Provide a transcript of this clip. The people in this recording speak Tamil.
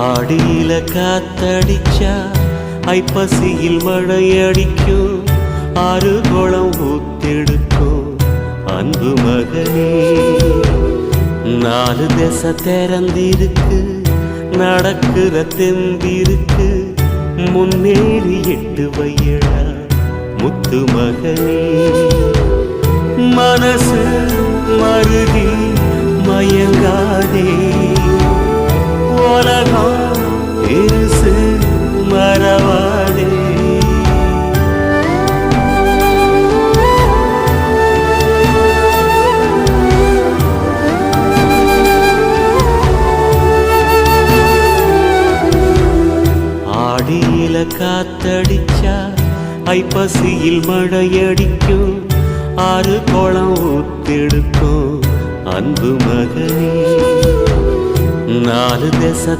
ஆடியில காத்தடிச்சா ஐப்பசியில் மழையடிக்கும், ஆறு குளம் ஊத்தெடுக்கும் அன்பு மகனே. நாலு திசை திறந்திருக்கு, நடக்கிற தெம்பிருக்கு, முன்னேறி எட்டு வையடா முத்து மகனே. மனசு மருகி மயங்காதே, உலகம் இருசு மறவாதே. ஆடியில காத்தடிச்சா ஐப்பசியில் மழையடிக்கும், ஆறு குளம் ஊத்தெடுக்கும் அன்பு மகனே. நாலு திசை